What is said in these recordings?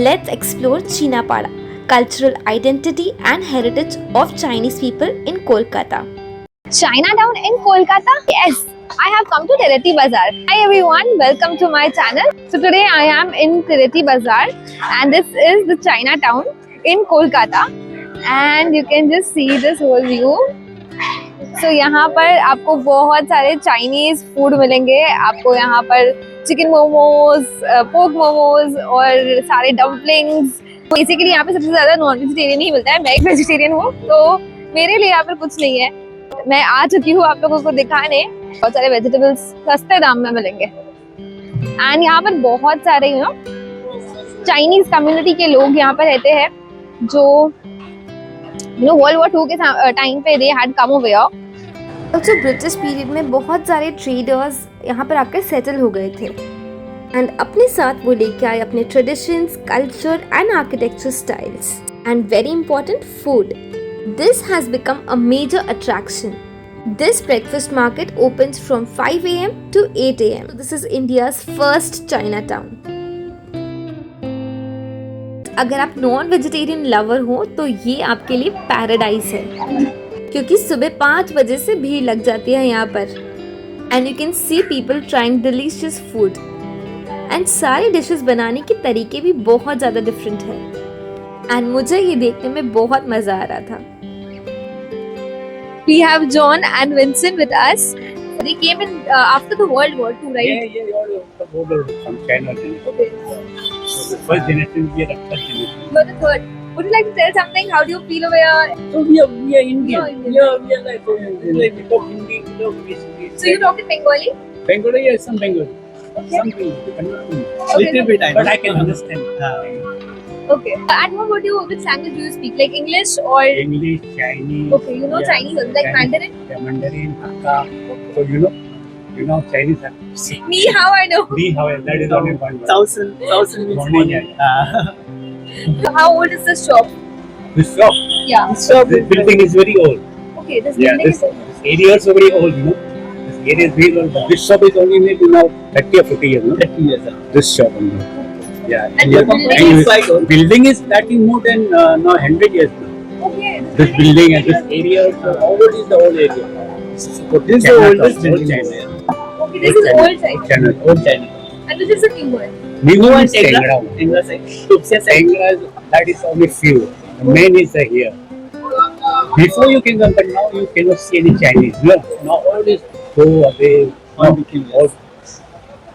Let's explore Chinapada, cultural identity and heritage of Chinese people in Kolkata. Chinatown in Kolkata? Yes, I have come to Tireti Bazaar. Hi everyone, welcome to my channel. So today I am in Tireti Bazaar and this is the Chinatown in Kolkata and you can just see this whole view. So यहाँ पर आपको बहुत सारे Chinese food मिलेंगे. आपको यहाँ पर chicken momos, pork momos और सारे डम्पलिंग्स. बेसिकली यहाँ पे सबसे ज्यादा नॉन वेजिटेरियन ही मिलता है. मैं एक वेजिटेरियन हूँ तो मेरे लिए यहाँ पर कुछ नहीं है. मैं आ चुकी हूँ आप लोगों को दिखाने. बहुत सारे वेजिटेबल्स सस्ते दाम में मिलेंगे एंड यहाँ पर बहुत सारे चाइनीज कम्युनिटी के लोग यहाँ पर रहते हैं जो वर्ल्ड वॉर 2 के टाइम पे they had come over. Also British period में बहुत सारे ट्रेडर्स यहाँ पर आकर सेटल हो गए थे एंड अपने साथ वो लेके आए अपने traditions, culture and architecture styles and very important food. This has become a major attraction. This breakfast market opens from 5 a.m. to 8 a.m. So this is India's first Chinatown. अगर आप नॉन वेजिटेरियन लवर हो तो ये आपके लिए paradise है क्योंकि सुबह 5 बजे से भीड़ लग जाती है यहाँ पर and you can see people trying delicious food and सारे डिशेस बनाने के तरीके भी बहुत ज़्यादा डिफरेंट है एंड मुझे ये देखने में बहुत मज़ा आ रहा था. We have John and Vincent with us. They came in after the World War II, right? Yeah, all over the border from China. Okay. So the first generation, we are the third generation. You're the third. Would you like to tell something? How do you feel over here? So we are Indian. You're Indian. Yeah, we are like we talk Hindi, we talk basically. So you talk in Bengali? Bengali, yes, some Bengali. Okay. Some Bengali. Okay. Little bit, but I can understand. Okay. At home, which language do you speak? Like English or? English, Chinese. Okay, you know Chinese also, like Mandarin? Yeah, Mandarin, Hakka. So you know Chinese. Ni hao, I know. Ni hao, that is only one word. Thousand means Morning, morning. So how old is this shop? This shop, Yeah. this building is very old. Okay, this Yeah, building this is. area is very old, This area is very old. But this shop is only maybe now 30 or 40 years, 30 years. This shop only. Yeah. And your the building company is is quite old. Building is starting more than now 100 years now. Okay. This building and this area, already is the old area. This is This is the oldest building. China. Okay, this is old China. China. Old China. And this is a new one. New New one one is Tengra. Tengra side. Tupsia side. Tengra, that is only few. The main is here. Before you can come, but now you cannot see any Chinese. No, now all is go away. On No, between all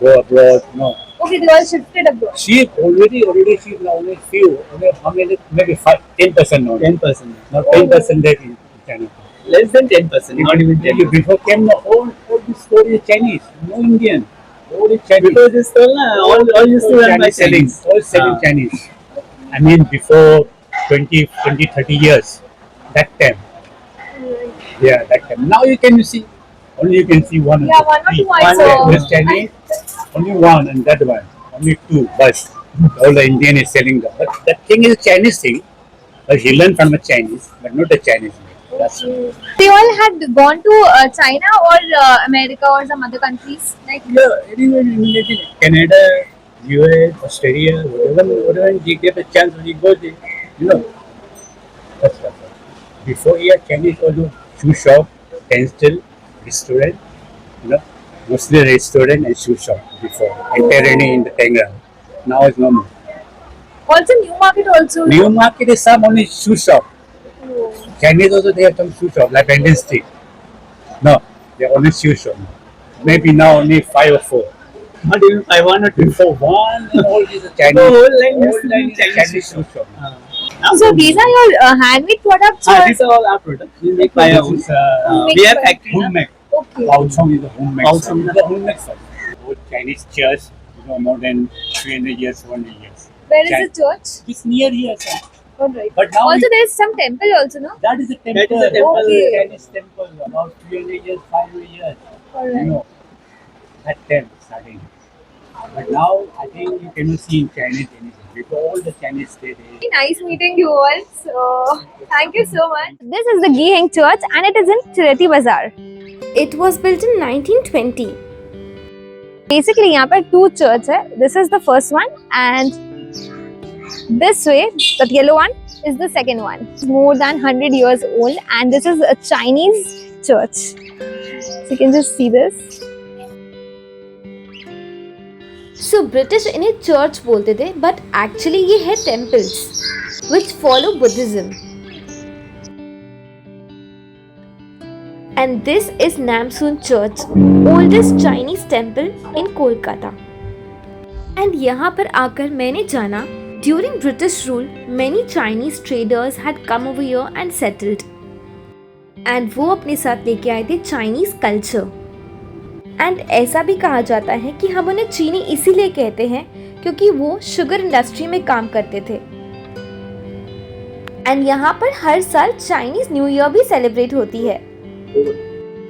go abroad. No. Okay, they all shifted abroad. Sheep already sheep now only few. Only how many? Maybe 10% now. 10%. Now 10% there in China. Less than 10%. Not even 10%. Before came the all this story is Chinese, no Indian. All is Chinese. Because this all used to run by Chinese. Chinese. All selling Ah. Chinese. I mean before 20, 30 years. That time. Yeah, that time. Now you can see. Only you can see one. Yeah, one or two I One, saw. this Chinese. Only one and that one. Only two. But all the Indian is selling that. But that thing is a Chinese thing. But he learned from the Chinese, but not the Chinese. That's They all had gone to China or America or some other countries. Like yeah, anywhere in Canada, US, Australia, whatever you get a chance when you go there, That's right. Before here, Chinese also shoe shop, pencil, restaurant, mostly restaurant and shoe shop before. Entirely in the Tengra. Now it's no more. also New Market also. New market is some only shoe shop. Oh. Chinese also they have some shoe shop like Pendant Street. No, they are only shoe shop. Maybe now only 5 or 4. Not even 500 or 2. Before one, all these are Chinese. The whole line Whole used to line be is Chinese shoe shop. So these are your handmade products or? These are all our products. We make by our own. This is We have factory. homemade. Okay. Baosong is the homemade. Baosong. Is the homemade stuff. Old Chinese church, more than 300 years, 100 years. Where is the church? It's near here, sir. Alright. But now Also there is some temple also, no? that is a temple. That is a temple. Okay. Chinese temple, about 300 years, 500 years. Alright. That time starting. But now I think you cannot see in Chinese anything. Because all the Chinese stay there. Very nice meeting you all. So thank you so much. This is the Giheng Church and it is in Tireti Bazaar. It was built in 1920. Basically यहाँ पर 2 church है. This is the first one and This way, that yellow one is the second one. It's more than 100 years old, and this is a Chinese church. So you can just see this. So British इन्हें church बोलते थे, but actually ये है temples which follow Buddhism. And this is Nam Soon church, oldest Chinese temple in Kolkata. And यहाँ पर आकर मैंने जाना, during British rule many Chinese traders had come over here and settled, and वो अपने साथ लेके आए थे चाइनीज कल्चर. एंड ऐसा भी कहा जाता है कि हम उन्हें चीनी इसीलिए कहते हैं क्योंकि वो शुगर इंडस्ट्री में काम करते थे. एंड यहाँ पर हर साल चाइनीज न्यू ईयर भी सेलिब्रेट होती है.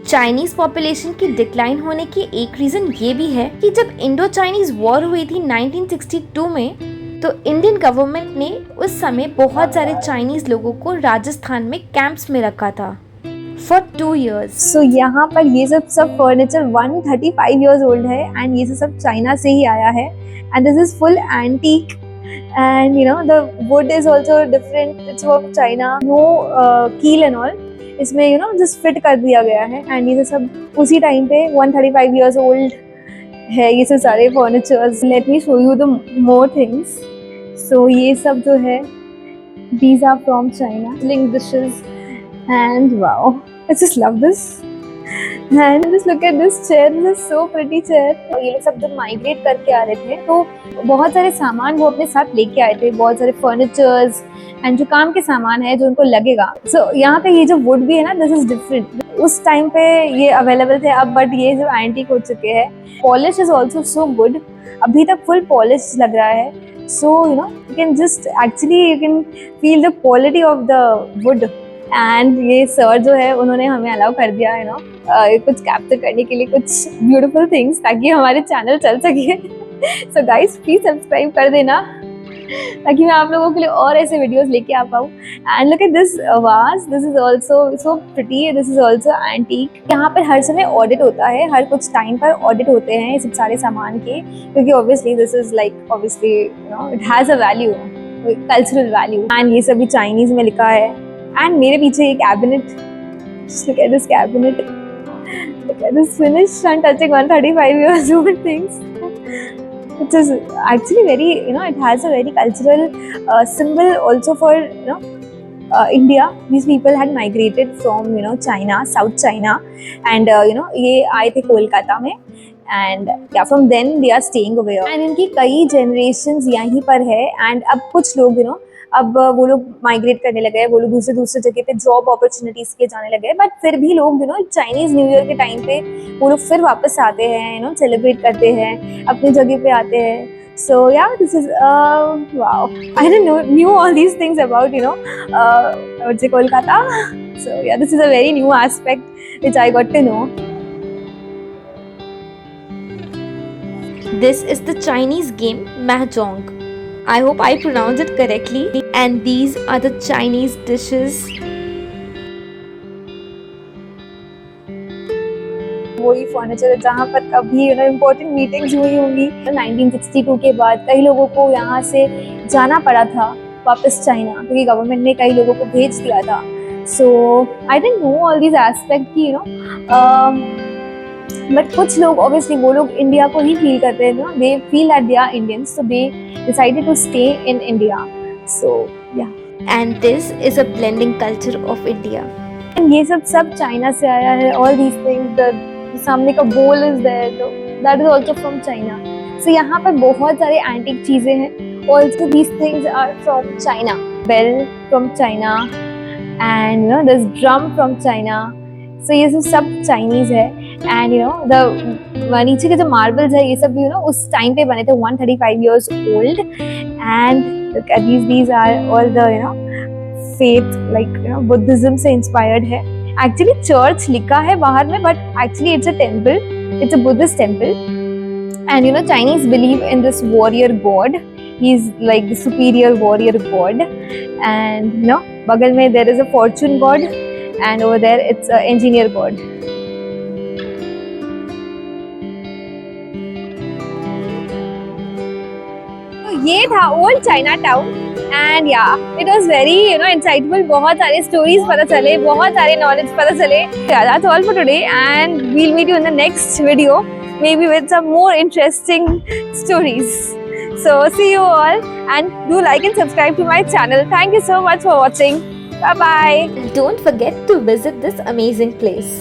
चाइनीज पॉपुलेशन की डिक्लाइन होने की एक रीजन ये भी है कि जब इंडो चाइनीज वॉर हुई थी 1962 में, तो इंडियन गवर्नमेंट ने उस समय बहुत सारे चाइनीज लोगों को राजस्थान में कैंप्स में रखा था for 2 years. So यहाँ पर ये सब फर्नीचर 135 years old है, एंड ये सब चाइना से ही आया है. And this is full antique, and you know the wood is also different. It's from China. No कील एंड ऑल. इसमें यू नो जस्ट फिट कर दिया गया है. एंड ये सब उसी टाइम पे 135 years old है ये सब सारे furnitures. Let me show you the more things. So ये सब जो है, these are from China. Link dishes, and wow, I just love this. And just look at this chair. This is so pretty chair. ये लोग सब जब migrate करके आ रहे थे तो बहुत सारे सामान वो अपने साथ लेके आए थे, बहुत सारे फर्नीचर्स एंड जो काम के सामान है जो उनको लगेगा. सो यहाँ पे ये जो वुड भी है ना, दिस इज डिफरेंट. उस टाइम पे ये अवेलेबल थे अब, बट ये जो एंटीक हो चुके हैं. Polish is also so good. अभी तक फुल पॉलिश लग रहा है. So you know you can just actually you can feel the quality of the wood. And ये सर जो है उन्होंने हमें अलाउ कर दिया है ना कुछ कैप्चर करने के लिए, कुछ ब्यूटीफुल थिंग्स, ताकि हमारे चैनल चल सके. सो गाइस प्लीज सब्सक्राइब कर देना ताकि मैं आप लोगों के लिए और ऐसे वीडियोस लेके आ पाऊँ. And look at this was. This is also so pretty. This is also antique. यहाँ पर हर समय ऑडिट होता है, हर कुछ टाइम पर ऑडिट होते हैं ये सब सारे सामान के, क्योंकि obviously this is like obviously you know it has a value, cultural value. And ये सभी चाइनीज में लिखा है. एंड मेरे पीछे एक cabinet. Just look at this cabinet. Look at this finish and touching 135 years old things. It is actually very, you know, it has a very cultural symbol also for, you know, India. These people had migrated from, you know, China, South China, and you know, ये आए थे कोलकाता में, and yeah, from then they are staying over here. And इनकी कई generations यहीं पर है, and अब कुछ लोग, you know, अब वो लोग माइग्रेट करने लगे हैं, वो लोग दूसरे जगह पे जॉब अपॉर्चुनिटीज के जाने लगे हैं. बट फिर भी लोग you know Chinese new year के टाइम पे वो लोग फिर वापस आते हैं, यू नो सेलिब्रेट करते हैं, अपनी जगह पे आते हैं. So yeah this is wow. I didn't knew all these things about you know Kolkata. So yeah this is a very new aspect which I got to know. This is the Chinese game Mahjong. I hope I pronounced it correctly. And these are the Chinese dishes. वही furniture है जहाँ पर कभी you know important meetings हुई होंगी. 1962 के बाद कई लोगों को यहाँ से जाना पड़ा था वापस चाइना, क्योंकि गवर्नमेंट ने कई लोगों को भेज दिया था. So I didn't know all these aspect की यू नो, बट कुछ लोग ऑब्वियसली वो लोग इंडिया को ही फील करते हैं. They feel that they are Indians, so they decided to stay in India. So yeah. And this is a blending culture of India. And ये सब चाइना से आया है. All these things, the सामने का bowl is there, that is also from China. So यहाँ पर बहुत सारे एंटीक चीजें हैं. Also these things are from China. Bell from China, and you know this drum from China. So ये सब चाइनीज है. एंड यू नो द नीचे के जो मार्बल्स है ये सब यू नो उस टाइम पे बने थे, 135 years old. And look at these are all the you know faith, like you know Buddhism से इंस्पायर्ड है. एक्चुअली चर्च लिखा है बाहर में, but actually it's a temple, it's a Buddhist temple. And you know Chinese believe in this warrior god. He is like the superior warrior god. And you know बगल में there is a fortune god, and over there it's an engineer god. तो ये था old China town. And या it was very insightful. बहुत सारे stories पता चले, बहुत सारे नॉलेज पता चले. That's all for today, and we'll meet you in the next video, maybe with some more interesting stories. So see you all, and do like and subscribe to my channel. Thank you so much for watching. Bye bye. Don't forget to visit this amazing place.